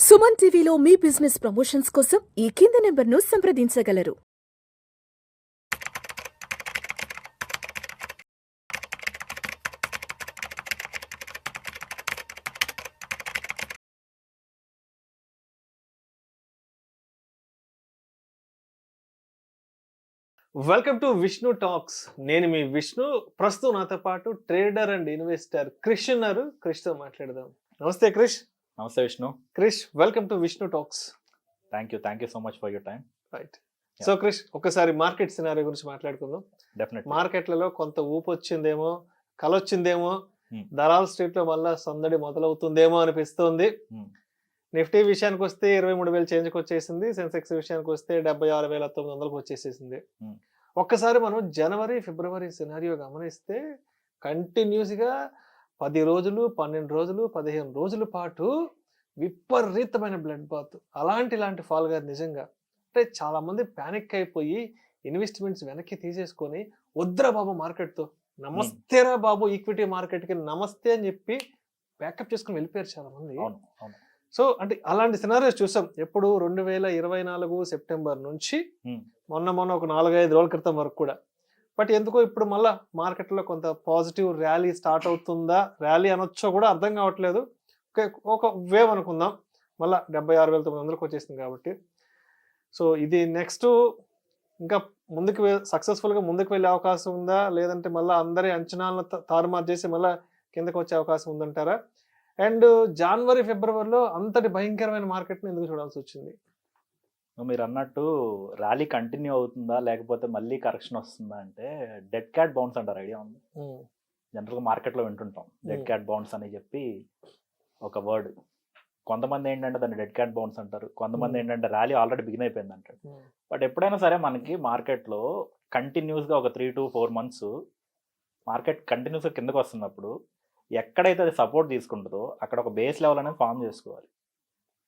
సుమన్ టీవీలో మీ business promotions కోసం ఈ కింది నెంబర్ను సంప్రదించగలరు. Welcome to Vishnu talks. నేను మీ విష్ణు. ప్రస్తుతం నాతో పాటు ట్రేడర్ అండ్ ఇన్వెస్టర్ క్రిష్ ఉన్నారు. క్రిష్తో మాట్లాడదాం. నమస్తే క్రిష్. నమస్తే Vishnu. Krish, welcome to Vishnu talks. Thank you so much for your time. Right. So Krish, ఒకసారి మార్కెట్ సినారియో గురించి మాట్లాడుకుందాం. డెఫినెట్. మార్కెట్లలో కొంత ఊపు వచ్చిందేమో, కలొచ్చిందేమో, దలాల్ స్ట్రీట్ లో మళ్ళా సందడి మొదలవుతుందేమో అనిపిస్తుంది. నిఫ్టీ విషయానికి వస్తే 23,000 చేంజ్కి వచ్చేసింది. సెన్సెక్స్ విషయానికి వస్తే 76,900కి వచ్చేసేసింది. ఒక్కసారి మనం జనవరి ఫిబ్రవరి సినారియో గమనిస్తే కంటిన్యూస్గా 10 రోజులు 12 రోజులు 15 రోజుల పాటు విపరీతమైన బ్లడ్ బాత్. ఇలాంటి ఫాల్ గారు నిజంగా అంటే చాలా మంది ప్యానిక్ అయిపోయి ఇన్వెస్ట్మెంట్స్ వెనక్కి తీసేసుకొని వద్దురా బాబు మార్కెట్తో, నమస్తేరా బాబు ఈక్విటీ మార్కెట్కి నమస్తే అని చెప్పి బ్యాకప్ చేసుకుని వెళ్ళిపోయారు చాలా మంది. సో అంటే అలాంటి సినారియోస్ చూసాం ఎప్పుడు 2024 సెప్టెంబర్ నుంచి మొన్న ఒక 4-5 రోజుల క్రితం వరకు కూడా. బట్ ఎందుకో ఇప్పుడు మళ్ళా మార్కెట్లో కొంత పాజిటివ్ ర్యాలీ స్టార్ట్ అవుతుందా, ర్యాలీ అనొచ్చో కూడా అర్థం కావట్లేదు. ఒక వేవ్ అనుకుందాం, మళ్ళీ 76,900కి వచ్చేసింది కాబట్టి. సో ఇది నెక్స్ట్ ఇంకా ముందుకు సక్సెస్ఫుల్గా ముందుకు వెళ్ళే అవకాశం ఉందా, లేదంటే మళ్ళీ అందరి అంచనాలను తారుమారు చేసి మళ్ళీ కిందకు వచ్చే అవకాశం ఉందంటారా? అండ్ జనవరి ఫిబ్రవరిలో అంతటి భయంకరమైన మార్కెట్ని ఎందుకు చూడాల్సి వచ్చింది? మీరు అన్నట్టు ర్యాలీ కంటిన్యూ అవుతుందా లేకపోతే మళ్ళీ కరెక్షన్ వస్తుందా అంటే డెడ్ క్యాట్ బౌన్స్ అంటారు. ఐడియా ఉంది? జనరల్గా మార్కెట్లో వింటుంటాం డెడ్ క్యాట్ బౌన్స్ అని చెప్పి ఒక వర్డ్. కొంతమంది ఏంటంటే దాన్ని డెడ్ క్యాట్ బౌన్స్ అంటారు, కొంతమంది ఏంటంటే ర్యాలీ ఆల్రెడీ బిగిన్ అయిపోయింది అంటారు. బట్ ఎప్పుడైనా సరే మనకి మార్కెట్లో కంటిన్యూస్గా ఒక 3 to 4 months మార్కెట్ కంటిన్యూస్గా కిందకు వస్తున్నప్పుడు ఎక్కడైతే అది సపోర్ట్ తీసుకుంటుందో అక్కడ ఒక బేస్ లెవెల్ అనేది ఫామ్ చేసుకోవాలి.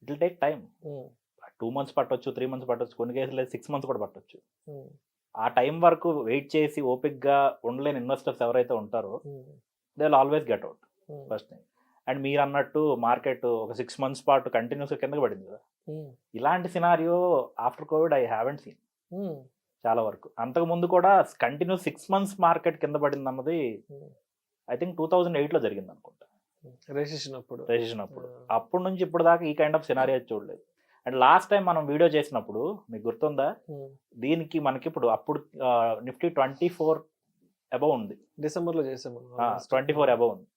It will take time. 2 months పట్టొచ్చు, 3 months పట్టొచ్చు, కొన్ని కేసులు 6 months కూడా పట్టొచ్చు. ఆ టైం వరకు వెయిట్ చేసి ఓపిక్గా ఉండలేని ఇన్వెస్టర్స్ ఎవరైతే ఉంటారో they will always get out first thing. And మీరు అన్నట్టు మార్కెట్ ఒక 6 months పాటు కంటిన్యూస్గా కిందకి పడింది కదా. ఇలాంటి scenario after Covid I haven't seen చాలా వరకు. అంతకు ముందు కూడా కంటిన్యూస్ 6 months మార్కెట్ కింద పడింది అన్నది ఐ థింక్ 2008లో జరిగింది అనుకుంటా, రెసిషన్ అప్పుడు. అప్పటి నుంచి ఇప్పుడు దాకా ఈ కైండ్ ఆఫ్ సినారియో చూడలేదు. అండ్ లాస్ట్ టైం మనం వీడియో చేసినప్పుడు మీకు గుర్తుందా, దీనికి మనకి అప్పుడు నిఫ్టీ 24 అబౌవ్ ఉంది. డిసెంబర్లో చేసాము. 24 అబౌవ్ ఉంది.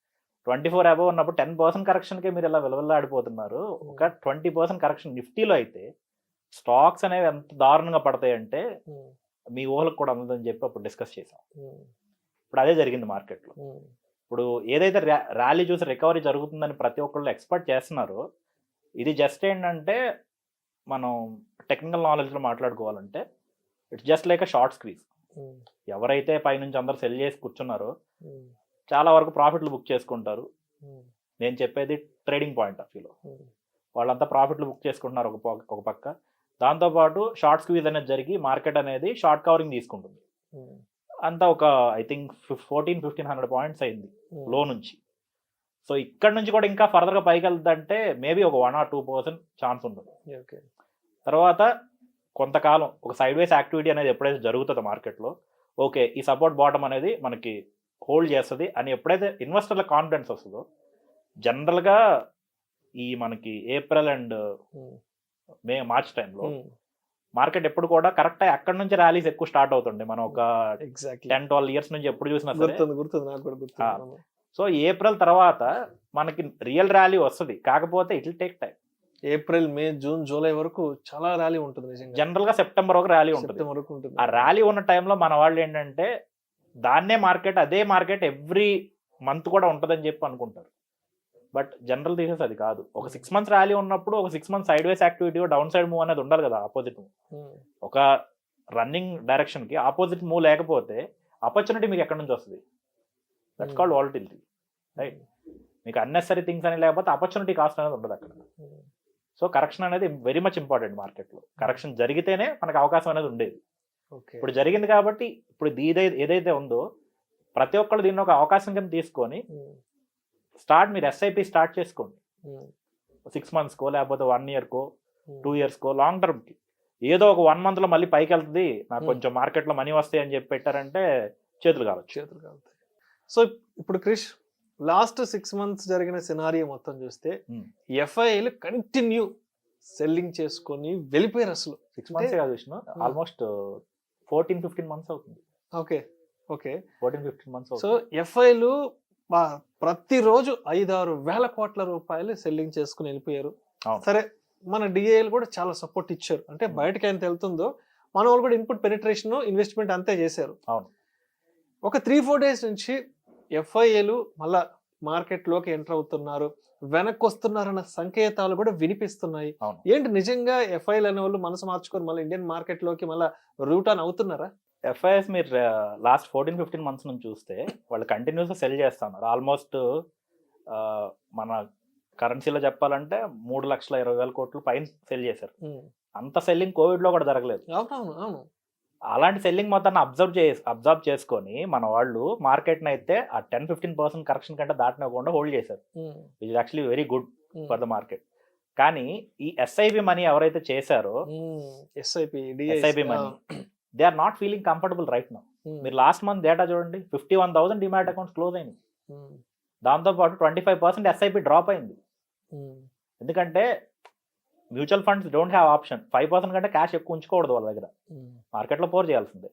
24 అబౌవ్ ఉన్నప్పుడు 10% కరెక్షన్కే మీరు ఇలా విలువలాడిపోతున్నారు. ఒక 20% కరెక్షన్ నిఫ్టీలో అయితే స్టాక్స్ అనేవి ఎంత దారుణంగా పడతాయంటే మీ ఊహలకు కూడా అందదని చెప్పి అప్పుడు డిస్కస్ చేసాం. ఇప్పుడు అదే జరిగింది మార్కెట్లో. ఇప్పుడు ఏదైతే ర్యాలీ చూసి రికవరీ జరుగుతుందని ప్రతి ఒక్కళ్ళు ఎక్స్పెక్ట్ చేస్తున్నారో, ఇది జస్ట్ ఏంటంటే మనం టెక్నికల్ నాలెడ్జ్లో మాట్లాడుకోవాలంటే it's just like a short squeeze. ఎవరైతే పైనుంచి అందరు సెల్ చేసి కూర్చున్నారో చాలా వరకు ప్రాఫిట్లు బుక్ చేసుకుంటారు. నేను చెప్పేది ట్రేడింగ్ పాయింట్ ఆఫ్ వ్యూలో వాళ్ళంతా ప్రాఫిట్లు బుక్ చేసుకుంటున్నారు ఒక పక్క. దాంతోపాటు షార్ట్ స్క్వీజ్ అనేది జరిగి మార్కెట్ అనేది షార్ట్ కవరింగ్ తీసుకుంటుంది. అంతా ఒక ఐ థింక్ 1,400-1,500 పాయింట్స్ అయింది లో నుంచి. సో ఇక్కడ నుంచి కూడా ఇంకా ఫర్దర్గా పైకి వెళ్తుందంటే మేబీ ఒక 1 or 2% ఛాన్స్ ఉంటుంది. తర్వాత కొంతకాలం ఒక సైడ్ వేస్ యాక్టివిటీ అనేది ఎప్పుడైతే జరుగుతుందో మార్కెట్లో, ఓకే ఈ సపోర్ట్ బాటమ్ అనేది మనకి హోల్డ్ చేస్తుంది అని ఎప్పుడైతే ఇన్వెస్టర్ల కాన్ఫిడెన్స్ వస్తుందో, జనరల్గా ఈ మనకి ఏప్రిల్ అండ్ మార్చ్ టైంలో మార్కెట్ ఎప్పుడు కూడా కరెక్ట్ అక్కడ నుంచి ర్యాలీస్ ఎక్కువ స్టార్ట్ అవుతుండే. మనం ఒక 10-12 years నుంచి ఎప్పుడు చూసినా సరే. సో ఏప్రిల్ తర్వాత మనకి రియల్ ర్యాలీ వస్తుంది, కాకపోతే it will take time. April, May, June, July వరకు చాలా ర్యాలీ ఉంటుంది. జనరల్ గా సెప్టెంబర్ వరకు ర్యాలీ ఉంటుంది. ఆ ర్యాలీ ఉన్న టైంలో మన వాళ్ళు ఏంటంటే దాన్నే మార్కెట్, అదే మార్కెట్ ఎవ్రీ మంత్ కూడా ఉంటుందని చెప్పి అనుకుంటారు. బట్ జనరల్ థీసిస్ అది కాదు. ఒక 6 months ర్యాలీ ఉన్నప్పుడు ఒక 6 months సైడ్ వేస్ యాక్టివిటీ, డౌన్ సైడ్ మూవ్ అనేది ఉండాలి కదా. ఆపోజిట్ మూవ్, ఒక రన్నింగ్ డైరెక్షన్కి ఆపోజిట్ మూవ్ లేకపోతే ఆపర్చునిటీ మీకు ఎక్కడి నుంచి వస్తుంది? That's called volatility, right? మీకు అన్నెసరీ థింగ్స్ అని లేకపోతే ఆపర్చునిటీ కాస్ట్ అనేది ఉండదు అక్కడ. సో కరెక్షన్ అనేది వెరీ మచ్ ఇంపార్టెంట్ మార్కెట్లో. కరెక్షన్ జరిగితేనే మనకు అవకాశం అనేది ఉండేది. ఇప్పుడు జరిగింది కాబట్టి ఇప్పుడు ఏదైతే ఉందో ప్రతి ఒక్కళ్ళు దీన్ని ఒక అవకాశం కింద తీసుకొని మీరు ఎస్ఐపి స్టార్ట్ చేసుకోండి. 6 monthsకో లేకపోతే 1 yearకో 2 yearsకో లాంగ్ టర్మ్కి ఏదో ఒక 1 monthలో మళ్ళీ పైకి వెళ్తుంది, నాకు కొంచెం మార్కెట్లో మనీ వస్తాయి అని చెప్పి పెట్టారంటే చేతులు కావచ్చు. సో ఇప్పుడు క్రిష్ లాస్ట్ 6 months జరిగిన సినారియో మొత్తం చూస్తే ఎఫ్ఐలు కంటిన్యూ సెల్లింగ్ చేసుకొని వెళ్ళిపోయారు అసలు. 6 months కాదు విష్ణు, ఆల్మోస్ట్ 14-15 months అవుతుంది. ఓకే ఓకే 14-15 months సో అవుతుంది. ఎఫ్ఐలు ప్రతిరోజు 5-6 వేల కోట్ల రూపాయలు సెల్లింగ్ చేసుకుని వెళ్ళిపోయారు. అవును. సరే మన డిఏలు కూడా చాలా సపోర్ట్ ఇచ్చారు, అంటే బయటకి ఎంత వెళ్తుందో మన వాళ్ళు కూడా ఇన్పుట్ పెనిట్రేషన్ ఇన్వెస్ట్మెంట్ అంతే చేశారు. అవును. ఒక 3-4 days నుంచి ఎఫ్ఐఏలు మళ్ళా మార్కెట్లోకి ఎంటర్ అవుతున్నారు, వెనక్కి వస్తున్నారన్న సంకేతాలు కూడా వినిపిస్తున్నాయి. అవును. ఏంటి నిజంగా ఎఫ్ఐలు అనే వాళ్ళు మనసు మార్చుకొని మళ్ళీ ఇండియన్ మార్కెట్లోకి మళ్ళీ రూట్ ఆన్ అవుతున్నారా? ఎఫ్ఐఎస్ మీరు లాస్ట్ 14-15 months నుంచి చూస్తే వాళ్ళు కంటిన్యూస్గా సెల్ చేస్తున్నారు. ఆల్మోస్ట్ మన కరెన్సీలో చెప్పాలంటే 3,20,000 కోట్లు పైన సెల్ చేశారు. అంత సెల్లింగ్ కోవిడ్లో కూడా జరగలేదు. అవునవును అవును. అలాంటి సెల్లింగ్ మొత్తాన్ని అబ్జర్వ్ చేసుకొని మన వాళ్ళు మార్కెట్ని అయితే ఆ 10-15% కరెక్షన్ కంటే దాటినకుండా హోల్డ్ చేశారు, which is actually very good for the market. కానీ ఈ ఎస్ఐబి మనీ ఎవరైతే చేశారో SIP money they are not feeling comfortable right now. మీరు లాస్ట్ మంత్ డేటా చూడండి, 51,000 డిమాట్ అకౌంట్స్ క్లోజ్ అయినాయి. దాంతోపాటు 25% ఎస్ఐపి డ్రాప్ అయింది. ఎందుకంటే mutual funds don't have option, 5% కంటే క్యాష్ ఎక్కువ ఉంచుకోకూడదు వాళ్ళ దగ్గర, మార్కెట్లో పోర్ చేయాల్సిందే.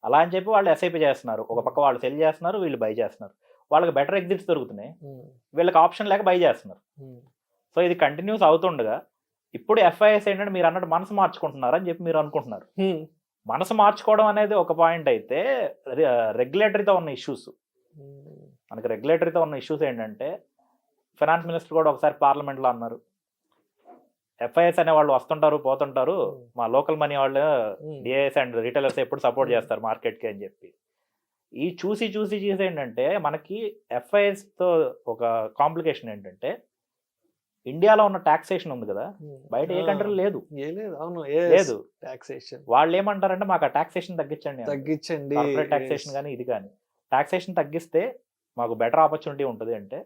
అలా అని చెప్పి వాళ్ళు ఎస్ఐపి చేస్తున్నారు, ఒక పక్క వాళ్ళు సెల్ చేస్తున్నారు, వీళ్ళు బై చేస్తున్నారు. వాళ్ళకి బెటర్ ఎగ్జిట్స్ దొరుకుతున్నాయి, వీళ్ళకి ఆప్షన్ లేక బై చేస్తున్నారు. సో ఇది కంటిన్యూస్ అవుతుండగా ఇప్పుడు ఎఫ్ఐఎస్ ఏంటంటే మీరు అన్నట్టు మనసు మార్చుకుంటున్నారు అని చెప్పి మీరు అనుకుంటున్నారు. మనసు మార్చుకోవడం అనేది ఒక పాయింట్ అయితే, రెగ్యులేటరీతో ఉన్న ఇష్యూస్, మనకి రెగ్యులేటరీతో ఉన్న ఇష్యూస్ ఏంటంటే ఫైనాన్స్ మినిస్టర్ కూడా ఒకసారి పార్లమెంట్లో అన్నారు, ఎఫ్ఐఎస్ అనే వాళ్ళు వస్తుంటారు పోతుంటారు, మా లోకల్ మనీ వాళ్ళు డిఐఎస్ అండ్ రిటైలర్స్ ఎప్పుడు సపోర్ట్ చేస్తారు మార్కెట్కి అని చెప్పి. ఈ చూసి ఏంటంటే మనకి ఎఫ్ఐఎస్తో ఒక కాంప్లికేషన్ ఏంటంటే ఇండియాలో ఉన్న టాక్సేషన్ ఉంది కదా, బయట ఏ కంట్రీలో లేదు. లేదు. వాళ్ళు ఏమంటారంటే మాకు ఆ టాక్సేషన్ తగ్గించండి, కార్పొరేట్ టాక్సేషన్ కానీ ఇది కానీ టాక్సేషన్ తగ్గిస్తే మాకు బెటర్ ఆపర్చునిటీ ఉంటుంది అంటే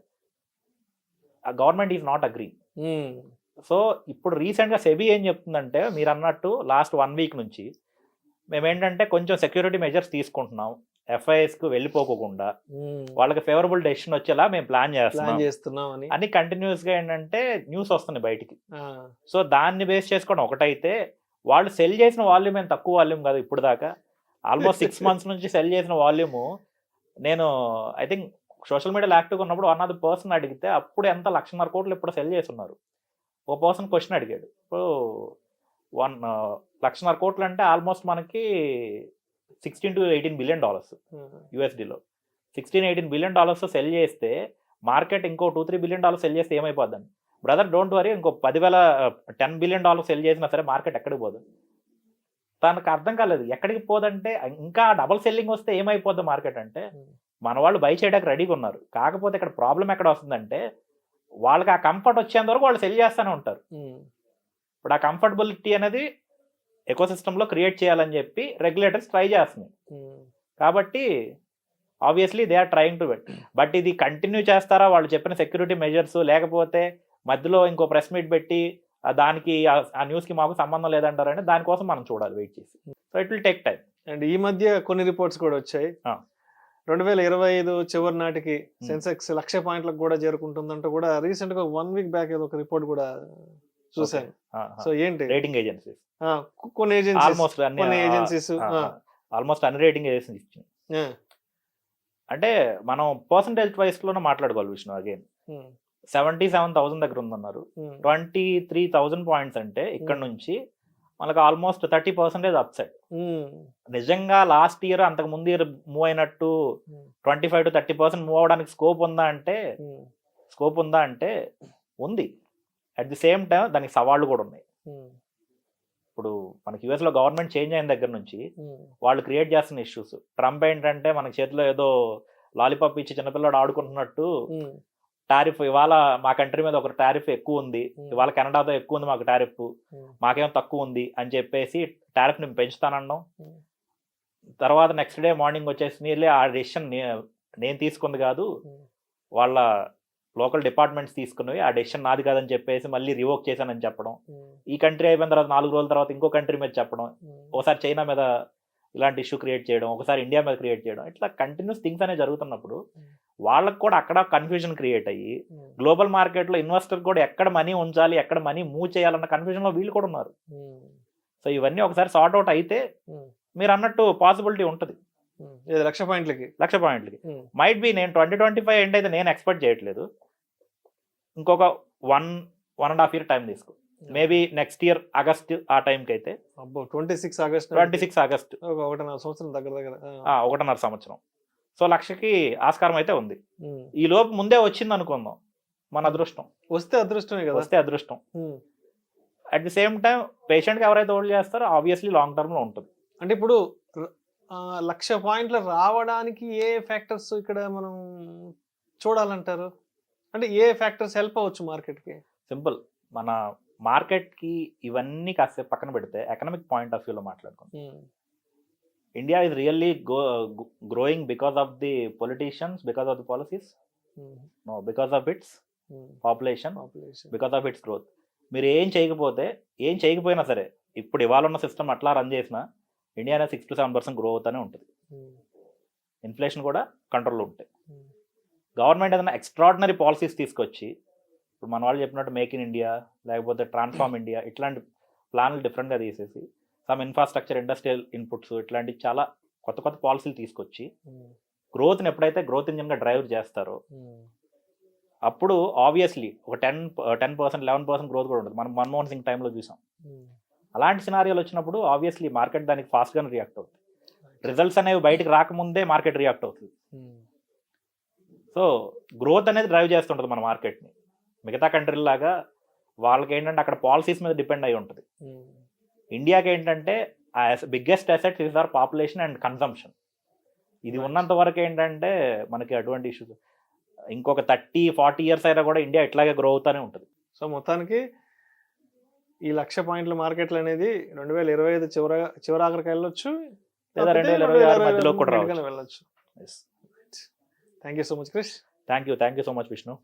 ఆ government is not agree. So ఇప్పుడు రీసెంట్గా సెబీ ఏం చెప్తుందంటే మీరు అన్నట్టు లాస్ట్ 1 week నుంచి మేమేంటంటే కొంచెం సెక్యూరిటీ మెజర్స్ తీసుకుంటున్నాం, ఎఫ్ఐఎస్కు వెళ్ళిపోకుండా వాళ్ళకి ఫేవరబుల్ డెసిషన్ వచ్చేలా మేము ప్లాన్ చేస్తున్నాం అని కంటిన్యూస్గా ఏంటంటే న్యూస్ వస్తుంది బయటికి. సో దాన్ని బేస్ చేసుకోవడం ఒకటైతే, వాళ్ళు సెల్ చేసిన వాల్యూమ్ ఏం తక్కువ వాల్యూమ్ కాదు ఇప్పుడు దాకా, ఆల్మోస్ట్ 6 months నుంచి సెల్ చేసిన వాల్యూము. నేను ఐ థింక్ సోషల్ మీడియాలో యాక్టివ్గా ఉన్నప్పుడు వన్ ఆఫ్ ద పర్సన్ అడిగితే అప్పుడు ఎంత 1,00,000 కోట్లు ఇప్పుడు సెల్ చేస్తున్నారు. ఒక పర్సన్ క్వశ్చన్ అడిగాడు, ఇప్పుడు 1,00,000 కోట్లు అంటే ఆల్మోస్ట్ మనకి $16-18 billion యూఎస్డీలో. $16-18 billion సెల్ చేస్తే మార్కెట్ ఇంకో $2-3 billion సెల్ చేస్తే ఏమైపోద్దండి బ్రదర్? డోంట్ వరీ, ఇంకో $10 billion సెల్ చేసినా సరే మార్కెట్ ఎక్కడికి పోదు. తనకు అర్థం కాలేదు ఎక్కడికి పోదంటే, ఇంకా డబల్ సెల్లింగ్ వస్తే ఏమైపోద్ది మార్కెట్ అంటే మన వాళ్ళు బై చేయడానికి రెడీగా ఉన్నారు. కాకపోతే ఇక్కడ ప్రాబ్లం ఎక్కడ వస్తుందంటే వాళ్ళకి ఆ కంఫర్ట్ వచ్చేంత వరకు వాళ్ళు సెల్ చేస్తూనే ఉంటారు. ఇప్పుడు ఆ కంఫర్టబిలిటీ అనేది ఎకోసిస్టంలో క్రియేట్ చేయాలని చెప్పి రెగ్యులేటర్స్ ట్రై చేస్తున్నాయి. కాబట్టి obviously they are trying to but ఇది కంటిన్యూ చేస్తారా వాళ్ళు చెప్పిన సెక్యూరిటీ మెజర్స్, లేకపోతే మధ్యలో ఇంకో ప్రెస్ మీట్ పెట్టి దానికి ఆ న్యూస్కి మాకు సంబంధం లేదంటారంటే దానికోసం మనం చూడాలి, వెయిట్ చేసి. So it will take time. And ఈ మధ్య కొన్ని రిపోర్ట్స్ కూడా వచ్చాయి, 2025 చివరి నాటికి సెన్సెక్స్ 1,00,000 పాయింట్లకు కూడా చేరుకుంటుందంటే కూడా రీసెంట్ గా 1 week బ్యాక్ ఏదో ఒక రిపోర్ట్ కూడా చూసాను. సో ఏంటి రేటింగ్ ఏజెన్సీస్, కొన్ని ఏజెన్సీస్ ఆల్మోస్ట్ అన్ని రేటింగ్ ఏజెన్సీస్ ఇచ్చింది. అంటే మనం పర్సంటేజ్ వైస్ లోనే మాట్లాడుకోవాలి విష్ణు. అగైన్ 77,000 దగ్గర ఉందన్నారు, 23,000 పాయింట్స్ అంటే ఇక్కడ నుంచి మనకు ఆల్మోస్ట్ 30% అప్సైడ్. నిజంగా లాస్ట్ ఇయర్ అంతకు ముందు ఇయర్ మూవ్ అయినట్టు 25-30% మూవ్ అవడానికి స్కోప్ ఉందా అంటే ఉంది. అట్ ది సేమ్ టైం దానికి సవాళ్ళు కూడా ఉన్నాయి. ఇప్పుడు మనకి యూఎస్లో గవర్నమెంట్ చేంజ్ అయిన దగ్గర నుంచి వాళ్ళు క్రియేట్ చేస్తున్న ఇష్యూస్, ట్రంప్ ఏంటంటే మనకి చేతిలో ఏదో లాలీపాప్ ఇచ్చి చిన్నపిల్లడు ఆడుకుంటున్నట్టు టారిఫ్, ఇవాళ మా కంట్రీ మీద ఒక టారిఫ్ ఎక్కువ ఉంది, ఇవాళ కెనడాతో ఎక్కువ ఉంది మాకు టారిఫ్, మాకేమో తక్కువ ఉంది అని చెప్పేసి టారిఫ్ నేను పెంచుతానన్నాం. తర్వాత నెక్స్ట్ డే మార్నింగ్ వచ్చేసి నీళ్ళే ఆ డెసిషన్ నేను తీసుకుంది కాదు, వాళ్ళ లోకల్ డిపార్ట్మెంట్స్ తీసుకుని ఆ డెసిషన్ నాది కాదని చెప్పేసి మళ్ళీ రివోక్ చేశానని చెప్పడం, ఈ కంట్రీ అయిపోయిన తర్వాత 4 రోజుల తర్వాత ఇంకో కంట్రీ మీద చెప్పడం, ఒకసారి చైనా మీద ఇలాంటి ఇష్యూ క్రియేట్ చేయడం, ఒకసారి ఇండియా మీద క్రియేట్ చేయడం, ఇట్లా కంటిన్యూస్ థింగ్స్ అనేవి జరుగుతున్నప్పుడు వాళ్ళకి కూడా అక్కడ కన్ఫ్యూజన్ క్రియేట్ అయ్యి గ్లోబల్ మార్కెట్లో ఇన్వెస్టర్ కూడా ఎక్కడ మనీ ఉంచాలి, ఎక్కడ మనీ మూవ్ చేయాలన్న కన్ఫ్యూజన్లో వీళ్ళు కూడా ఉన్నారు. సో ఇవన్నీ ఒకసారి సార్ట్ అవుట్ అయితే మీరు అన్నట్టు పాసిబిలిటీ ఉంటుంది. 1,00,000 పాయింట్లకి మైట్ బి నేను 2025 ఎండ్ అయితే నేను ఎక్స్పెక్ట్ చేయట్లేదు. ఇంకొక 1.5 year టైం తీసుకో, మేబీ నెక్స్ట్ ఇయర్ ఆగస్ట్ ఆ టైంకి అయితే 26 ఆగస్ట్ 1.5 సంవత్సరం దగ్గర 1.5 సంవత్సరం. సో 1,00,000కి ఆస్కారం అయితే ఉంది. ఈ లోపు ముందే వచ్చింది అనుకుందాం, మన అదృష్టం. వస్తే అదృష్టమే కదా, వస్తే అదృష్టం. అట్ ది సేమ్ టైం పేషెంట్కి ఎవరైతే హోల్డ్ చేస్తారో ఆబ్వియస్లీ లాంగ్ టర్మ్లో ఉంటుంది. అంటే ఇప్పుడు 1,00,000 పాయింట్లు రావడానికి ఏ ఫ్యాక్టర్స్ ఇక్కడ మనం చూడాలంటారు? అంటే ఏ ఫ్యాక్టర్స్ హెల్ప్ అవ్వచ్చు మార్కెట్కి? సింపుల్, మన మార్కెట్కి ఇవన్నీ కాసేపు పక్కన పెడితే ఎకనామిక్ పాయింట్ ఆఫ్ వ్యూలో మాట్లాడుకుంటాం. India is really growing because of the politicians, because of the policies? No, because of its population, because of its growth. మీరు ఏం చేయకపోయినా సరే, ఇప్పుడు ఇవాళ ఉన్న సిస్టమ్ అట్లా రన్ చేసినా ఇండియా అనేది 6 to 7% గ్రో అవుతూనే ఉంటుంది. ఇన్ఫ్లేషన్ కూడా కంట్రోల్లో ఉంటాయి. గవర్నమెంట్ ఏదైనా ఎక్స్ట్రాడినరీ పాలసీస్ తీసుకొచ్చి, ఇప్పుడు మన వాళ్ళు చెప్పినట్టు మేక్ ఇన్ ఇండియా, లేకపోతే ట్రాన్స్ఫార్మ్ ఇండియా, ఇట్లాంటి ప్లాన్లు డిఫరెంట్గా తీసేసి సమ్ ఇన్ఫ్రాస్ట్రక్చర్, ఇండస్ట్రియల్ ఇన్పుట్స్, ఇట్లాంటి చాలా కొత్త కొత్త పాలసీలు తీసుకొచ్చి గ్రోత్ని ఎప్పుడైతే గ్రోత్ ఇంజిన్గా డ్రైవ్ చేస్తారో అప్పుడు ఆబ్వియస్లీ ఒక 10%, 11% గ్రోత్ కూడా ఉంటుంది. మనం మన్మోహన్ సింగ్ టైంలో చూసాం. అలాంటి సినారియోలు వచ్చినప్పుడు ఆబ్వియస్లీ మార్కెట్ దానికి ఫాస్ట్గానే రియాక్ట్ అవుతుంది. రిజల్ట్స్ అనేవి బయటకు రాకముందే మార్కెట్ రియాక్ట్ అవుతుంది. సో గ్రోత్ అనేది డ్రైవ్ చేస్తుంటుంది మన మార్కెట్ని. మిగతా కంట్రీల లాగా వాళ్ళకి ఏంటంటే అక్కడ పాలసీస్ మీద డిపెండ్ అయి ఉంటుంది. ఇండియాకి ఏంటంటే biggest assets is our population and consumption. ఇది ఉన్నంత వరకు ఏంటంటే మనకి అటువంటి ఇష్యూస్ ఇంకొక 30-40 years అయినా కూడా ఇండియా ఇట్లాగే గ్రో అవుతూనే ఉంటుంది. సో మొత్తానికి ఈ 1,00,000 పాయింట్ల మార్కెట్లు అనేది 2025 చివరాఖరికి వెళ్ళొచ్చు, లేదా 2026 మధ్యలో కూడా వెళ్ళొచ్చు. Thank you so much Krish. Thank you so much Vishnu.